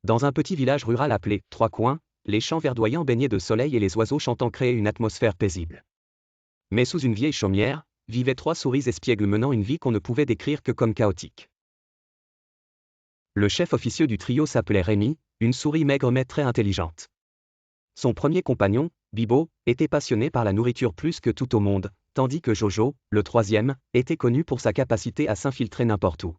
Dans un petit village rural appelé Trois Coins, les champs verdoyants baignés de soleil et les oiseaux chantant créaient une atmosphère paisible. Mais sous une vieille chaumière, vivaient 3 souris espiègles menant une vie qu'on ne pouvait décrire que comme chaotique. Le chef officieux du trio s'appelait Rémi, une souris maigre mais très intelligente. Son premier compagnon, Bibo, était passionné par la nourriture plus que tout au monde, tandis que Jojo, le troisième, était connu pour sa capacité à s'infiltrer n'importe où.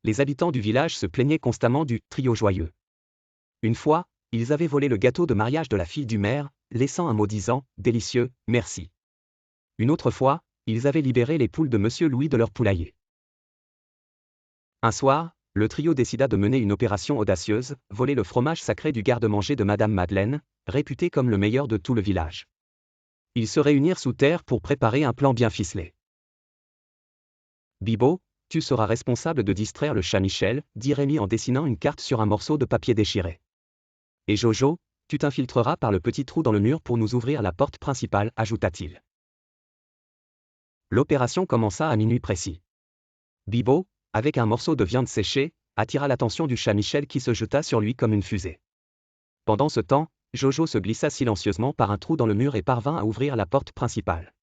Les habitants du village se plaignaient constamment du « trio joyeux ». Une fois, ils avaient volé le gâteau de mariage de la fille du maire, laissant un mot disant « délicieux, merci ». Une autre fois, ils avaient libéré les poules de Monsieur Louis de leur poulailler. Un soir, le trio décida de mener une opération audacieuse, voler le fromage sacré du garde-manger de Madame Madeleine, réputé comme le meilleur de tout le village. Ils se réunirent sous terre pour préparer un plan bien ficelé. Bibo, tu seras responsable de distraire le chat Michel, dit Rémi en dessinant une carte sur un morceau de papier déchiré. Et Jojo, tu t'infiltreras par le petit trou dans le mur pour nous ouvrir la porte principale, ajouta-t-il. L'opération commença à minuit précis. Bibo, avec un morceau de viande séchée, attira l'attention du chat Michel qui se jeta sur lui comme une fusée. Pendant ce temps, Jojo se glissa silencieusement par un trou dans le mur et parvint à ouvrir la porte principale.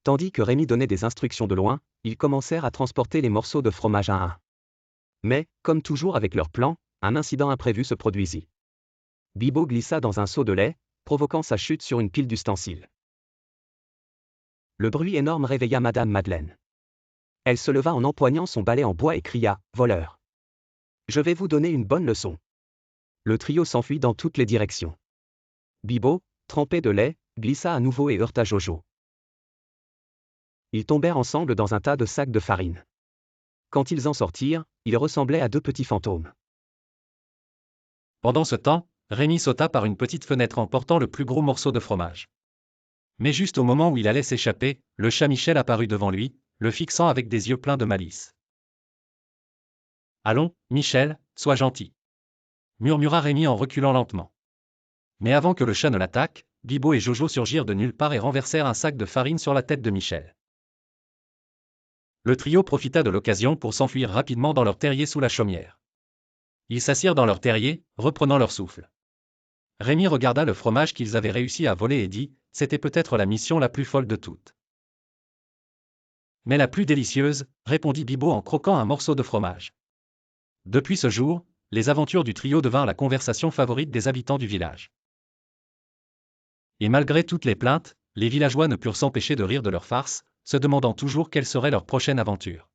Tandis que Rémi donnait des instructions de loin, ils commencèrent à transporter les morceaux de fromage un à un. Mais, comme toujours avec leur plan, un incident imprévu se produisit. Bibo glissa dans un seau de lait, provoquant sa chute sur une pile d'ustensiles. Le bruit énorme réveilla Madame Madeleine. Elle se leva en empoignant son balai en bois et cria « Voleur ! Je vais vous donner une bonne leçon !» Le trio s'enfuit dans toutes les directions. Bibo, trempé de lait, glissa à nouveau et heurta Jojo. Ils tombèrent ensemble dans un tas de sacs de farine. Quand ils en sortirent, ils ressemblaient à 2 petits fantômes. Pendant ce temps, Rémi sauta par une petite fenêtre en portant le plus gros morceau de fromage. Mais juste au moment où il allait s'échapper, le chat Michel apparut devant lui, le fixant avec des yeux pleins de malice. « Allons, Michel, sois gentil » murmura Rémi en reculant lentement. Mais avant que le chat ne l'attaque, Bibo et Jojo surgirent de nulle part et renversèrent un sac de farine sur la tête de Michel. Le trio profita de l'occasion pour s'enfuir rapidement dans leur terrier sous la chaumière. Ils s'assirent dans leur terrier, reprenant leur souffle. Rémi regarda le fromage qu'ils avaient réussi à voler et dit « C'était peut-être la mission la plus folle de toutes. » « Mais la plus délicieuse, » répondit Bibo en croquant un morceau de fromage. Depuis ce jour, les aventures du trio devinrent la conversation favorite des habitants du village. Et malgré toutes les plaintes, les villageois ne purent s'empêcher de rire de leur farce, se demandant toujours quelle serait leur prochaine aventure.